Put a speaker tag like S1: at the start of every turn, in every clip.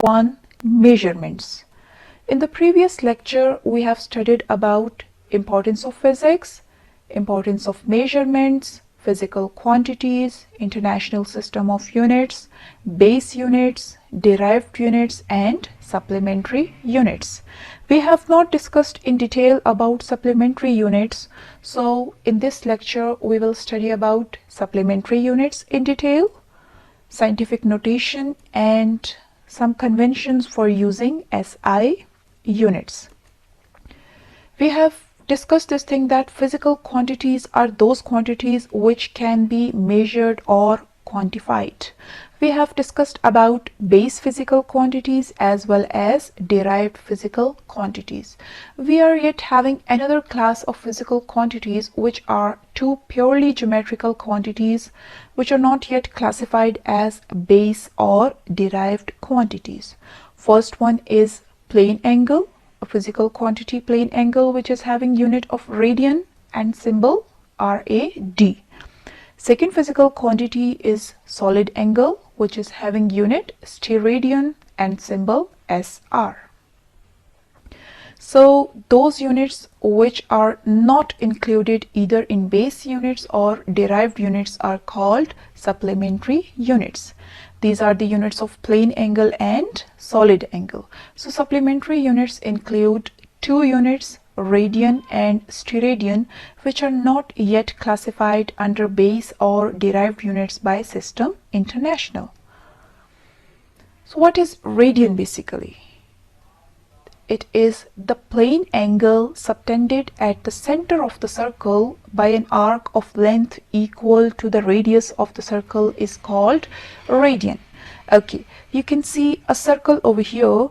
S1: 1. Measurements. In the previous lecture, we have studied about importance of physics, importance of measurements, physical quantities, international system of units, base units, derived units, and supplementary units. We have not discussed in detail about supplementary units, so in this lecture we will study about supplementary units in detail, scientific notation, and some conventions for using SI units. We have discussed this thing that physical quantities are those quantities which can be measured or quantified. We have discussed about base physical quantities as well as derived physical quantities. We are yet having another class of physical quantities which are two purely geometrical quantities which are not yet classified as base or derived quantities. First one is plane angle, a physical quantity plane angle which is having unit of radian and symbol RAD. Second physical quantity is solid angle which is having unit steradian and symbol SR. So those units which are not included either in base units or derived units are called supplementary units. These are the units of plane angle and solid angle. So supplementary units include two units, radian and steradian, which are not yet classified under base or derived units by System International. So what is radian basically? It is the plane angle subtended at the center of the circle by an arc of length equal to the radius of the circle is called radian. Okay, you can see a circle over here.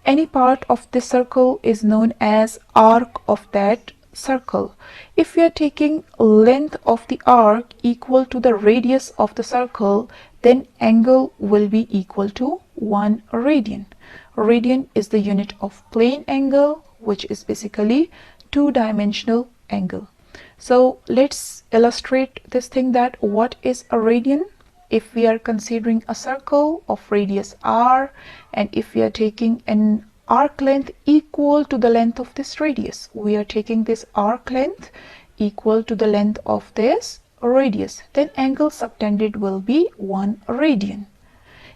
S1: Any part of this circle is known as arc of that circle. If we are taking length of the arc equal to the radius of the circle, then angle will be equal to 1 radian. Radian is the unit of plane angle, which is basically two-dimensional angle. So let's illustrate this thing that what is a radian. If we are considering a circle of radius r, and if we are taking an arc length equal to the length of this radius, we are taking this arc length equal to the length of this radius, then angle subtended will be 1 radian.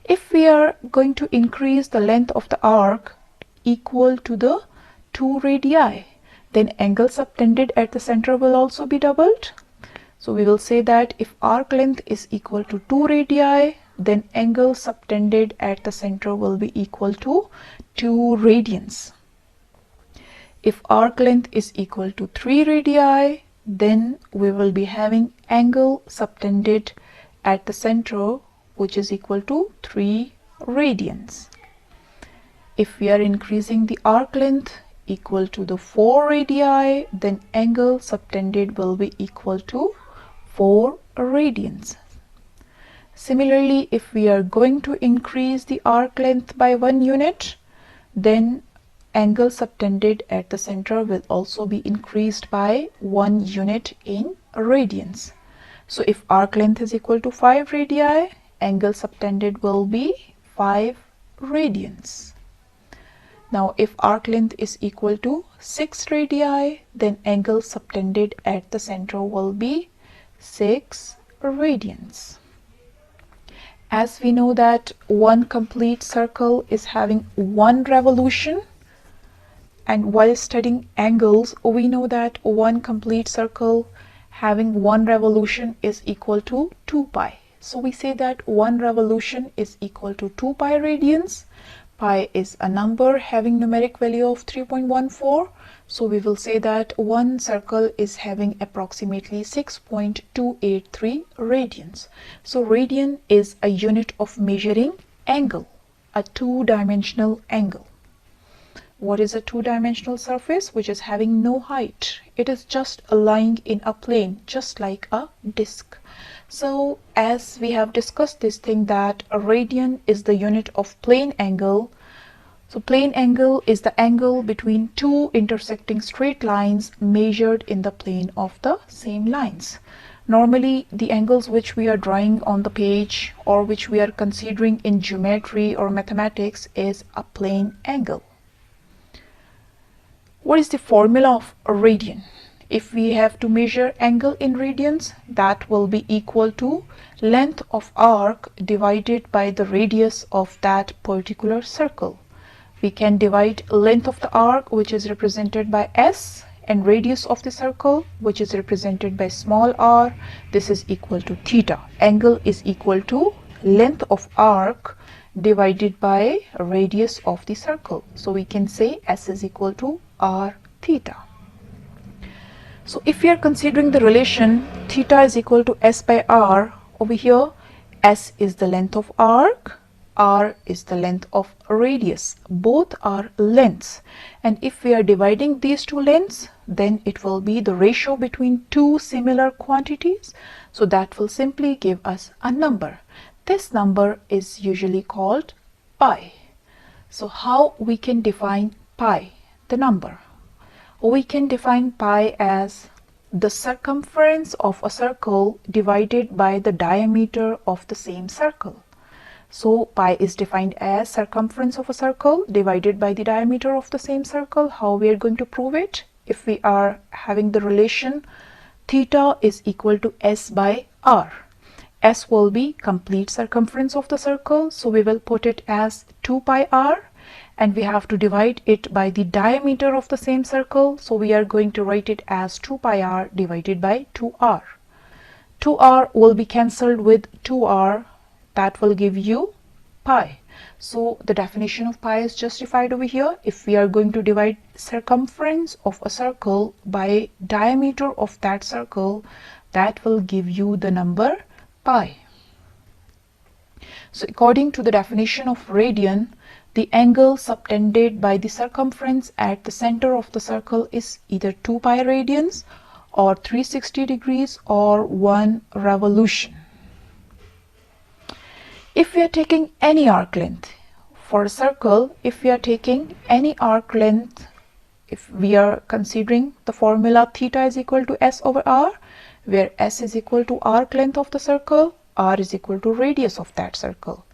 S1: If we are going to increase the length of the arc equal to the 2 radii, then angle subtended at the center will also be doubled. So we will say that if arc length is equal to 2 radii, then angle subtended at the center will be equal to 2 radians. If arc length is equal to 3 radii, then we will be having angle subtended at the center which is equal to 3 radians. If we are increasing the arc length equal to the 4 radii, then angle subtended will be equal to 4 radians. Similarly, if we are going to increase the arc length by 1 unit, then angle subtended at the center will also be increased by 1 unit in radians. So if arc length is equal to 5 radii, angle subtended will be 5 radians. Now if arc length is equal to 6 radii, then angle subtended at the center will be 6 radians. As we know that one complete circle is having 1 revolution, and while studying angles, we know that one complete circle having 1 revolution is equal to 2 pi. So we say that 1 revolution is equal to 2 pi radians. Pi is a number having numeric value of 3.14. So we will say that one circle is having approximately 6.283 radians. So radian is a unit of measuring angle, a two-dimensional angle. What is a two-dimensional surface which is having no height? It is just lying in a plane, just like a disk. So as we have discussed this thing that a radian is the unit of plane angle. So plane angle is the angle between two intersecting straight lines measured in the plane of the same lines. Normally, the angles which we are drawing on the page or which we are considering in geometry or mathematics is a plane angle. What is the formula of a radian? If we have to measure angle in radians, that will be equal to length of arc divided by the radius of that particular circle. We can divide length of the arc, which is represented by S, and radius of the circle, which is represented by small r. This is equal to theta. Angle is equal to length of arc divided by radius of the circle. So we can say S is equal to r theta. So if we are considering the relation theta is equal to S by r, over here S is the length of arc, r is the length of radius. Both are lengths, and if we are dividing these two lengths, then it will be the ratio between two similar quantities. So that will simply give us a number. This number is usually called pi. So how we can define pi, the number? We can define pi as the circumference of a circle divided by the diameter of the same circle. So pi is defined as circumference of a circle divided by the diameter of the same circle. How we are going to prove it? If we are having the relation theta is equal to S by r. S will be complete circumference of the circle, so we will put it as 2 pi r, and we have to divide it by the diameter of the same circle, so we are going to write it as 2 pi r divided by 2r. 2r will be cancelled with 2r, that will give you pi. So the definition of pi is justified over here. If we are going to divide circumference of a circle by diameter of that circle, that will give you the number pi. So according to the definition of radian, the angle subtended by the circumference at the center of the circle is either 2 pi radians or 360 degrees or 1 revolution. If we are taking any arc length for a circle, if we are taking any arc length, if we are considering the formula theta is equal to S over r, where S is equal to arc length of the circle, r is equal to radius of that circle.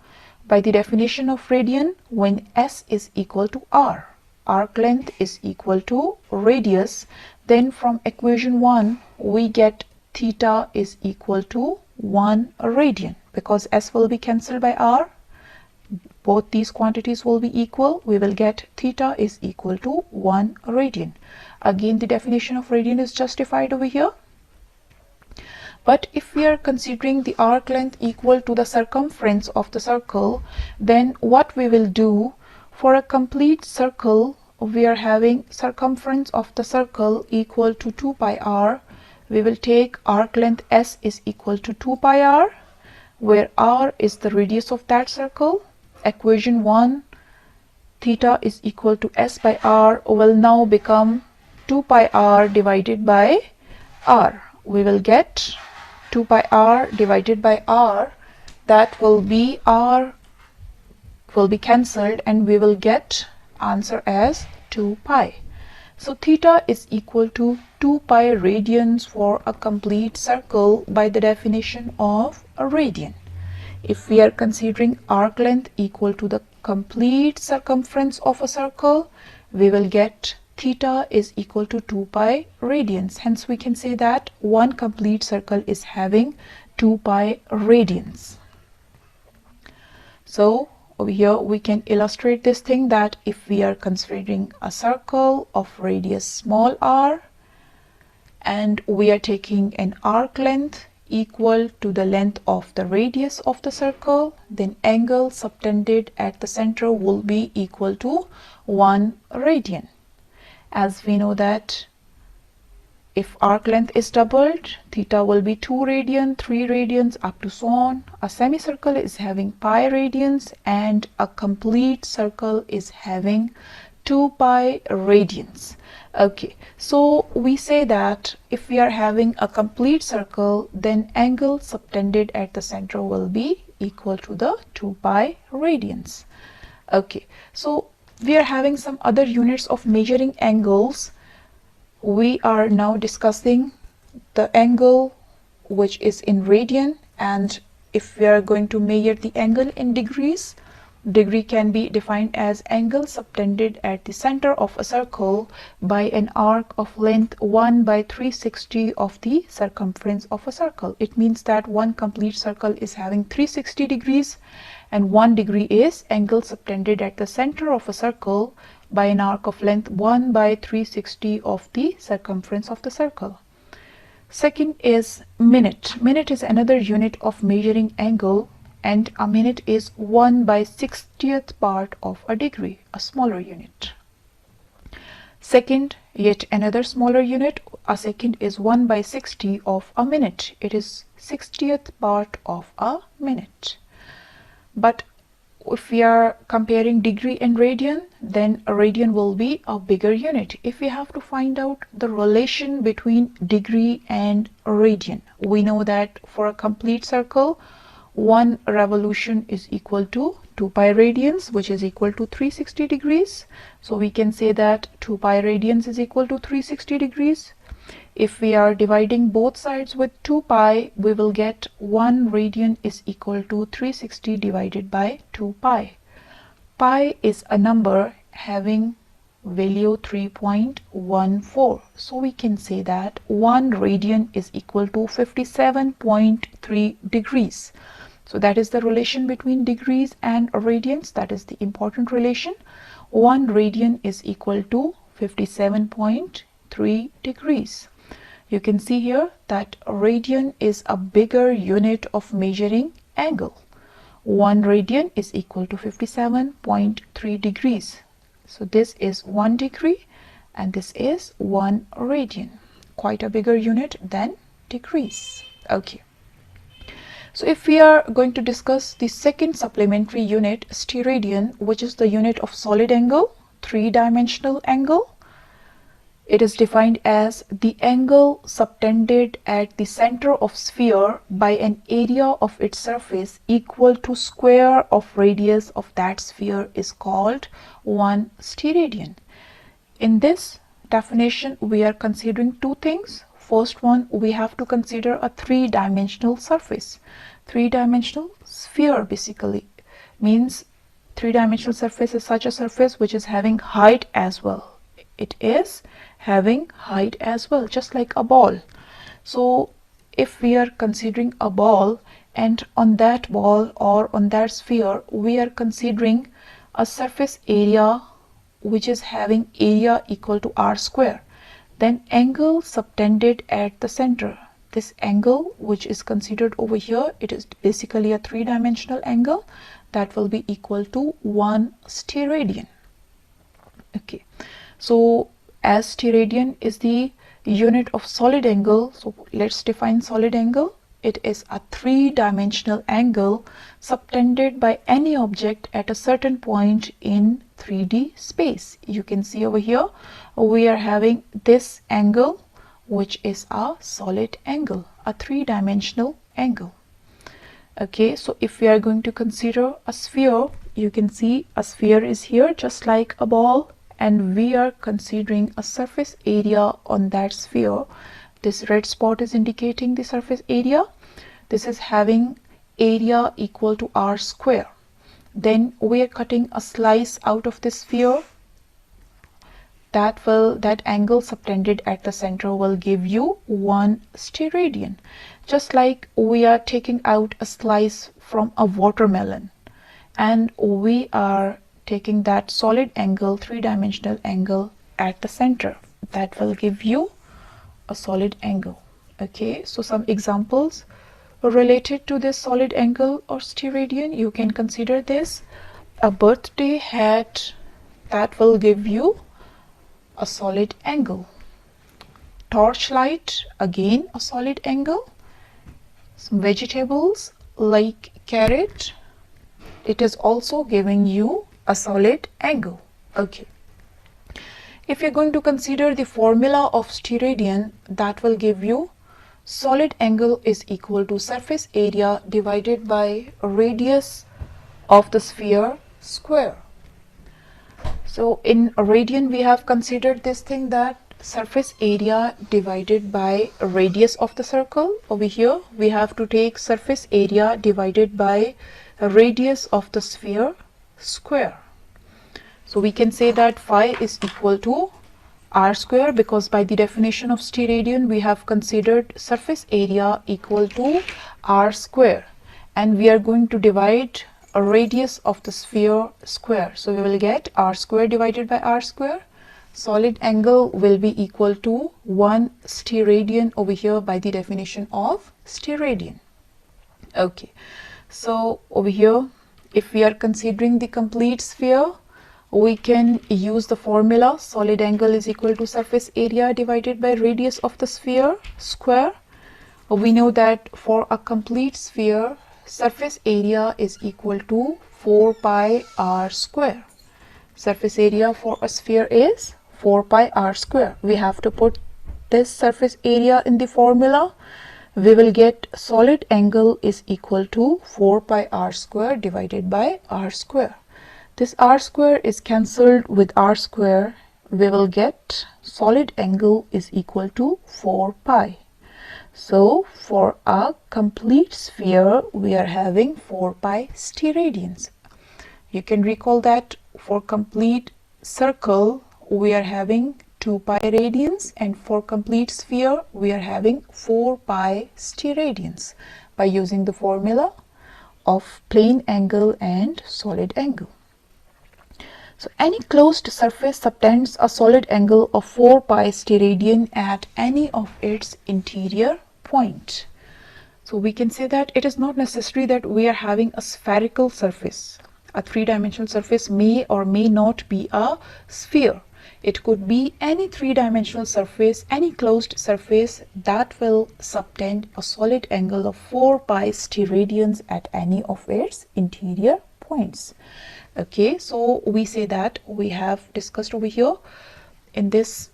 S1: By the definition of radian, when S is equal to r, arc length is equal to radius, then from equation 1 we get theta is equal to 1 radian. Because S will be cancelled by r, both these quantities will be equal, we will get theta is equal to 1 radian. Again, the definition of radian is justified over here. But if we are considering the arc length equal to the circumference of the circle, then what we will do, for a complete circle, we are having circumference of the circle equal to 2 pi r. We will take arc length S is equal to 2 pi r, where r is the radius of that circle. Equation 1, theta is equal to S by r, will now become 2 pi r divided by r. We will get 2 pi r divided by r, that will be r will be cancelled, and we will get answer as 2 pi. So theta is equal to 2 pi radians for a complete circle by the definition of a radian. If we are considering arc length equal to the complete circumference of a circle, we will get theta is equal to 2 pi radians. Hence we can say that one complete circle is having 2 pi radians. So over here we can illustrate this thing, that if we are considering a circle of radius small r and we are taking an arc length equal to the length of the radius of the circle, then angle subtended at the center will be equal to 1 radian. As we know that if arc length is doubled, theta will be 2 radian, 3 radians, up to so on. A semicircle is having pi radians and a complete circle is having 2 pi radians. Okay, so we say that if we are having a complete circle, then angle subtended at the center will be equal to the 2 pi radians. Okay, so we are having some other units of measuring angles. We are now discussing the angle which is in radian, and if we are going to measure the angle in degrees, degree can be defined as angle subtended at the center of a circle by an arc of length 1 by 360 of the circumference of a circle. It means that one complete circle is having 360 degrees, and 1 degree is angle subtended at the center of a circle by an arc of length 1 by 360 of the circumference of the circle. Second is minute. Minute is another unit of measuring angle, and a minute is 1 by 60th part of a degree, a smaller unit. Second, yet another smaller unit, a second is 1 by 60 of a minute. It is 60th part of a minute. But if we are comparing degree and radian, then a radian will be a bigger unit. If we have to find out the relation between degree and radian, we know that for a complete circle, 1 revolution is equal to 2 pi radians, which is equal to 360 degrees. So we can say that 2 pi radians is equal to 360 degrees. If we are dividing both sides with 2 pi, we will get 1 radian is equal to 360 divided by 2 pi. Pi is a number having value 3.14. So we can say that 1 radian is equal to 57.3 degrees. So that is the relation between degrees and radians. That is the important relation. 1 radian is equal to 57.3 degrees. You can see here that radian is a bigger unit of measuring angle. 1 radian is equal to 57.3 degrees. So this is 1 degree and this is 1 radian. Quite a bigger unit than degrees. Okay. So if we are going to discuss the second supplementary unit, steradian, which is the unit of solid angle, 3-dimensional angle. It is defined as the angle subtended at the center of sphere by an area of its surface equal to square of radius of that sphere is called 1 steradian. In this definition, we are considering two things. First one, we have to consider a 3-dimensional surface. 3-dimensional sphere basically means 3-dimensional surface is such a surface which is having height as well. It is having height as well, just like a ball. So if we are considering a ball, and on that ball or on that sphere we are considering a surface area which is having area equal to r square, then angle subtended at the center, this angle which is considered over here, it is basically a 3-dimensional angle, that will be equal to 1 steradian. Okay, so as steradian is the unit of solid angle, so let's define solid angle. It is a 3-dimensional angle subtended by any object at a certain point in 3D space. You can see over here we are having this angle which is a solid angle, a 3-dimensional angle. Okay, so if we are going to consider a sphere, you can see a sphere is here just like a ball, and we are considering a surface area on that sphere. This red spot is indicating the surface area. This is having area equal to r square. Then we are cutting a slice out of this sphere. That angle subtended at the center will give you 1 steradian. Just like we are taking out a slice from a watermelon and we are taking that solid angle, 3-dimensional angle at the center, that will give you a solid angle. Okay, so some examples related to this solid angle or steradian, you can consider this: a birthday hat, that will give you a solid angle. Torchlight, again a solid angle. Some vegetables like carrot, it is also giving you a solid angle. Okay, if you're going to consider the formula of steradian, that will give you solid angle is equal to surface area divided by radius of the sphere square. So in radian we have considered this thing that surface area divided by radius of the circle. Over here we have to take surface area divided by radius of the sphere square. So we can say that phi is equal to r square, because by the definition of steradian we have considered surface area equal to r square, and we are going to divide a radius of the sphere square. So we will get r square divided by r square. Solid angle will be equal to 1 steradian over here by the definition of steradian. Okay, so over here if we are considering the complete sphere, we can use the formula solid angle is equal to surface area divided by radius of the sphere square. We know that for a complete sphere, surface area is equal to 4 pi r square. Surface area for a sphere is 4 pi r square. We have to put this surface area in the formula. We will get solid angle is equal to 4 pi r square divided by r square. This r square is cancelled with r square. We will get solid angle is equal to 4 pi. So for a complete sphere, we are having 4 pi steradians. You can recall that for complete circle, we are having 2 pi radians, and for complete sphere, we are having 4 pi steradians by using the formula of plane angle and solid angle. So any closed surface subtends a solid angle of 4 pi steradian at any of its interior point. So we can say that it is not necessary that we are having a spherical surface. A three-dimensional surface may or may not be a sphere. It could be any three-dimensional surface, any closed surface that will subtend a solid angle of 4 pi steradians at any of its interior points. Okay, so we say that we have discussed over here in this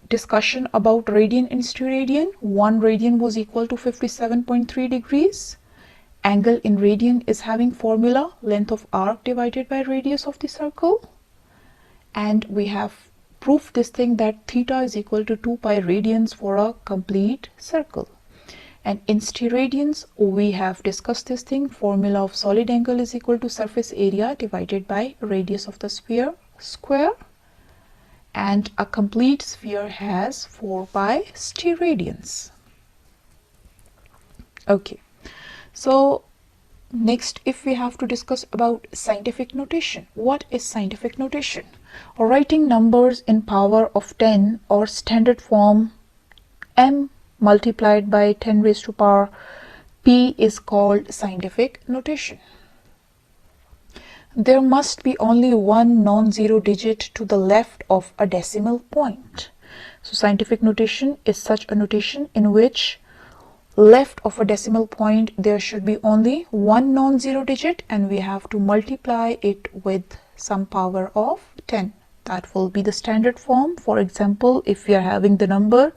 S1: discussion about radian and steradian. 1 radian was equal to 57.3 degrees. Angle in radian is having formula length of arc divided by radius of the circle. And we have proved this thing that theta is equal to 2 pi radians for a complete circle. And in steradians, we have discussed this thing, formula of solid angle is equal to surface area divided by radius of the sphere square. And a complete sphere has 4 pi steradians. Okay, so next, if we have to discuss about scientific notation. What is scientific notation? Or writing numbers in power of 10 or standard form m multiplied by 10 raised to power p is called scientific notation. There must be only one non-zero digit to the left of a decimal point. So scientific notation is such a notation in which left of a decimal point there should be only one non-zero digit, and we have to multiply it with some power of 10. That will be the standard form. For example, if we are having the number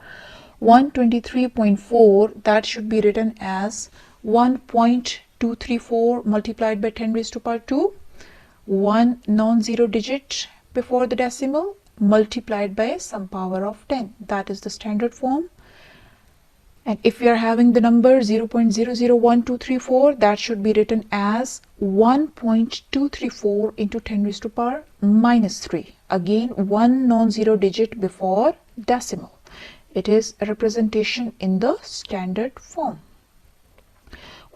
S1: 123.4, that should be written as 1.234 multiplied by 10 raised to power 2, one non-zero digit before the decimal multiplied by some power of 10. That is the standard form. And if we are having the number 0.001234, that should be written as 1.234 into 10 raised to power minus 3. Again, one non-zero digit before decimal. It is a representation in the standard form.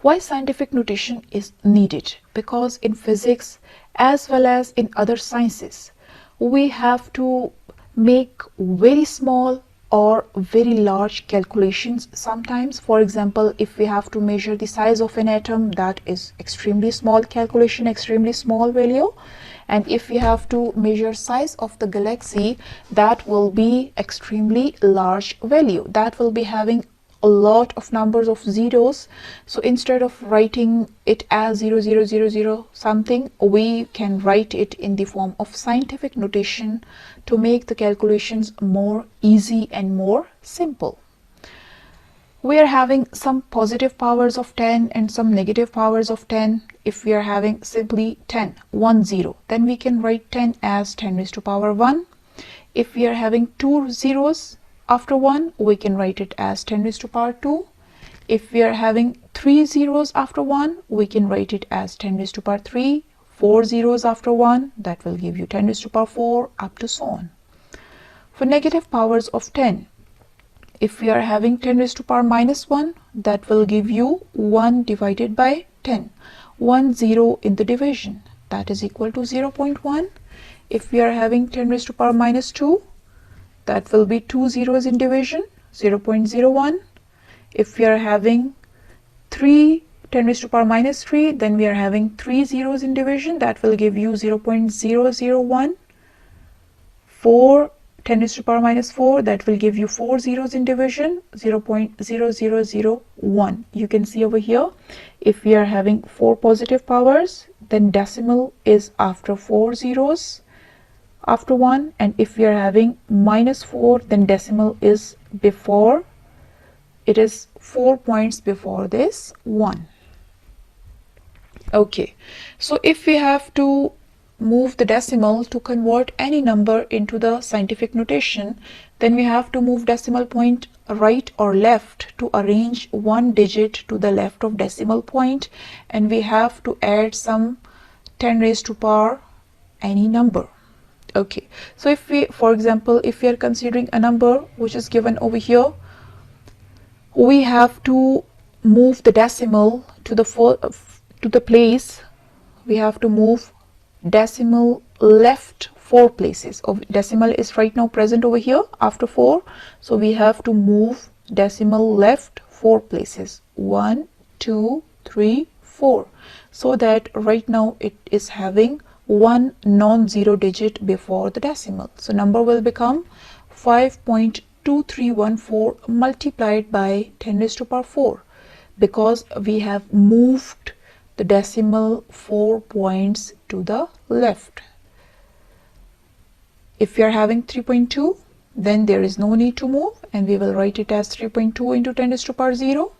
S1: Why scientific notation is needed? Because in physics as well as in other sciences, we have to make very small or very large calculations sometimes. For example, if we have to measure the size of an atom, that is extremely small calculation, extremely small value. And if we have to measure size of the galaxy, that will be extremely large value. That will be having a lot of numbers of zeros. So instead of writing it as 0000 something, we can write it in the form of scientific notation to make the calculations more easy and more simple. We are having some positive powers of 10 and some negative powers of 10. If we are having simply 10, 1, 0, then we can write 10 as 10 raised to power 1. If we are having 2 zeros after 1, we can write it as 10 raised to power 2. If we are having 3 zeros after 1, we can write it as 10 raised to power 3. 4 zeros after 1, that will give you 10 raised to power 4, up to so on. For negative powers of 10, if we are having 10 raised to power minus 1, that will give you 1 divided by 10. 1 0 in the division, that is equal to 0.1. If we are having 10 raised to power minus 2, that will be 2 zeros in division, 0.01. If we are having 10 raised to power minus 3, then we are having 3 zeros in division, that will give you 0.001. 10 raised to power minus 4, that will give you 4 zeros in division, 0.0001. You can see over here, if we are having 4 positive powers, then decimal is after 4 zeros after 1, and if we are having minus 4, then decimal is before, it is 4 points before this 1. Okay, so if we have to move the decimal to convert any number into the scientific notation, then we have to move decimal point right or left to arrange one digit to the left of decimal point, and we have to add some 10 raised to power any number. Okay, so if we, for example, if we are considering a number which is given over here, we have to move the decimal to the place, we have to move decimal left 4 places. Decimal is right now present over here after 4, so we have to move decimal left 4 places, 1 2 3 4, so that right now it is having one non-zero digit before the decimal. So number will become 5.2314 multiplied by 10 raised to power 4, because we have moved the decimal 4 points to the left. If we are having 3.2, then there is no need to move, and we will write it as 3.2 into 10 raised to power 0.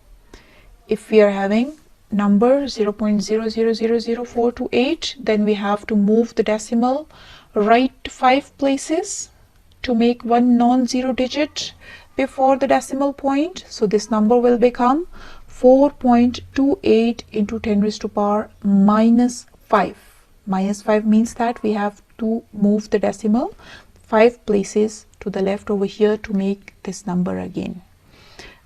S1: If we are having number 0.0000428, then we have to move the decimal right 5 places to make one non-zero digit before the decimal point. So this number will become 4.28 into 10 raised to power minus 5. Minus 5 means that we have to move the decimal 5 places to the left over here to make this number again.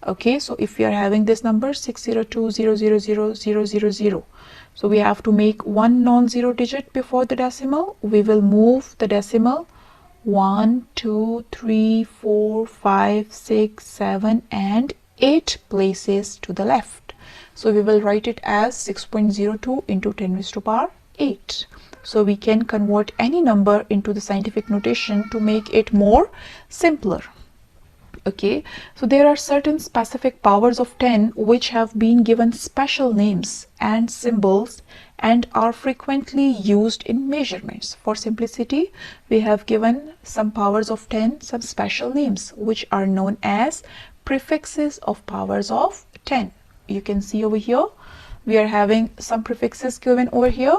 S1: Okay, so if we are having this number 602000000, so we have to make one non-zero digit before the decimal. We will move the decimal 1 2 3 4 5 6 7 and 8 places to the left. So we will write it as 6.02 into 10 raised to power 8. So we can convert any number into the scientific notation to make it more simpler. Okay, so there are certain specific powers of 10 which have been given special names and symbols and are frequently used in measurements. For simplicity, we have given some powers of 10 some special names which are known as prefixes of powers of 10. You can see over here, we are having some prefixes given over here.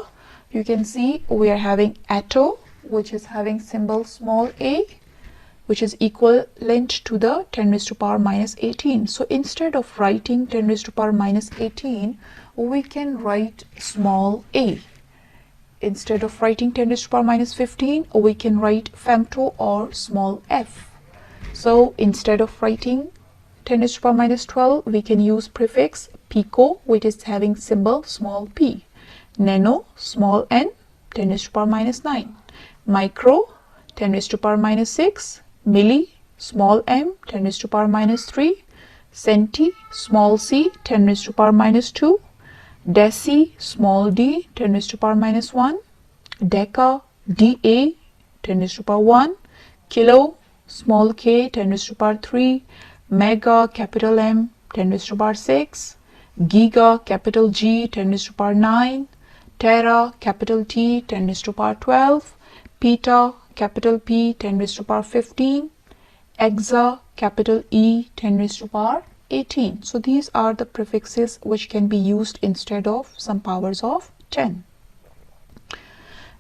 S1: You can see we are having atto, which is having symbol small a, which is equivalent to the 10 raised to power minus 18. So instead of writing 10 raised to power minus 18, we can write small a. Instead of writing 10 raised to power minus 15, we can write femto or small f. So instead of writing 10 raised to power minus 12, we can use prefix pico, which is having symbol small p. Nano, small n, 10 raised to power minus 9. Micro, 10 raised to power minus 6. Milli, small m, 10 raised to power minus 3. Centi, small c, 10 raised to power minus 2. Deci, small d, 10 raised to power minus 1. Deca, da, 10 raised to power 1. Kilo, small k, 10 raised to power 3. Mega, capital M, 10 raised to power 6. Giga, capital G, 10 raised to power 9. Tera, capital T, 10 raised to power 12. Peta, capital P, 10 raised to power 15. Exa, capital E, 10 raised to power 18. So these are the prefixes which can be used instead of some powers of 10.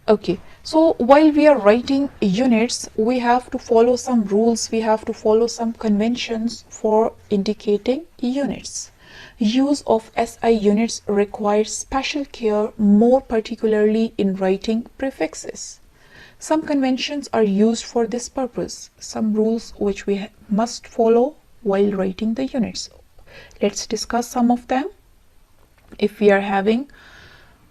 S1: Okay, so while we are writing units, we have to follow some rules, we have to follow some conventions for indicating units. Use of SI units requires special care, more particularly in writing prefixes. Some conventions are used for this purpose, some rules which we must follow while writing the units. Let's discuss some of them. If we are having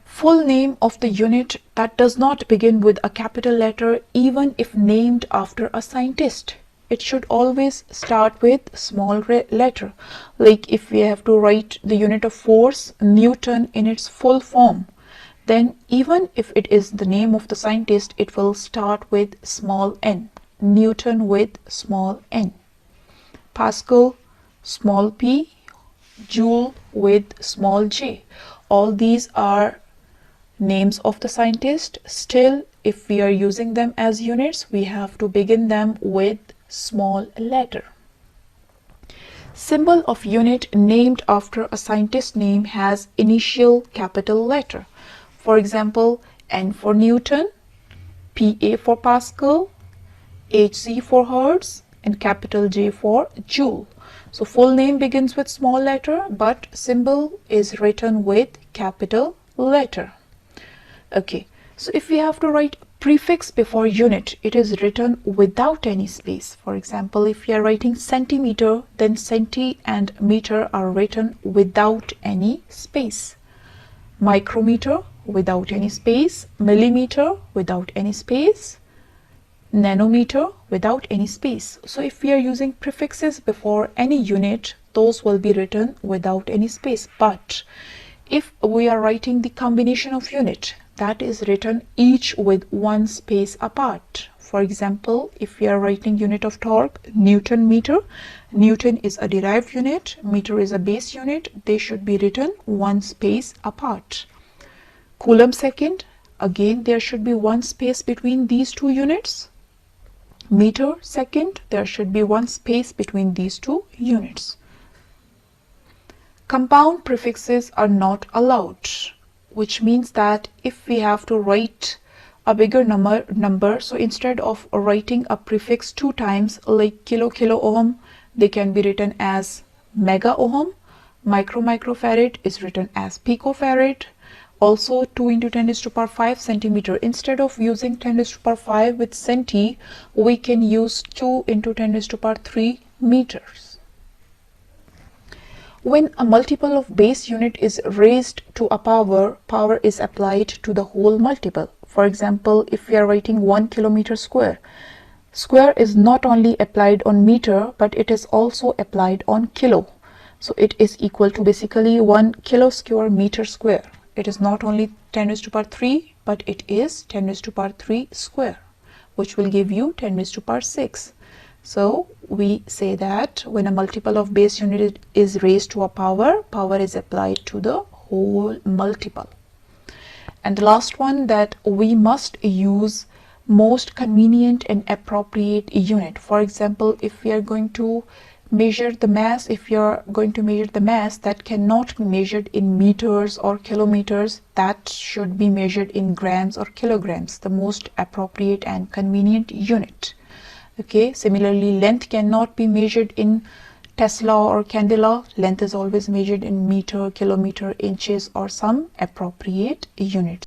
S1: full name of the unit, that does not begin with a capital letter even if named after a scientist. It should always start with small letter. Like if we have to write the unit of force, Newton, in its full form, then even if it is the name of the scientist, it will start with small n. Newton with small n. Pascal, small p. Joule with small j. All these are names of the scientist. Still, if we are using them as units, we have to begin them with small letter. Symbol of unit named after a scientist name has initial capital letter. For example, N for Newton, PA for Pascal, HZ for Hertz, and capital J for Joule. So full name begins with small letter, but symbol is written with capital letter. Okay, so if we have to write prefix before unit, it is written without any space. For example, if we are writing centimeter, then centi and meter are written without any space. Micrometer without any space, millimeter without any space, nanometer without any space. So if we are using prefixes before any unit, those will be written without any space. But if we are writing the combination of unit, that is written each with one space apart. For example, if we are writing unit of torque, Newton meter, Newton is a derived unit, meter is a base unit, they should be written one space apart. Coulomb second, again there should be one space between these two units. Meter second, there should be one space between these two units. Compound prefixes are not allowed, which means that if we have to write a bigger number, so instead of writing a prefix 2 times like kilo ohm, they can be written as mega ohm. Microfarad is written as picofarad. Also 2 into 10 raised to power 5 centimeter. Instead of using 10 raised to power 5 with centi, we can use 2 into 10 raised to power 3 meters. When a multiple of base unit is raised to a power, power is applied to the whole multiple. For example, if we are writing 1 kilometer square, square is not only applied on meter, but it is also applied on kilo. So it is equal to basically 1 kilo square meter square. It is not only 10 raised to power 3, but it is 10 raised to power 3 square, which will give you 10 raised to power 6. So we say that when a multiple of base unit is raised to a power, power is applied to the whole multiple. And the last one, that we must use most convenient and appropriate unit. For example, if we are going to measure the mass, that cannot be measured in meters or kilometers, that should be measured in grams or kilograms, the most appropriate and convenient unit. Okay, similarly, length cannot be measured in Tesla or candela. Length is always measured in meter, kilometer, inches, or some appropriate unit.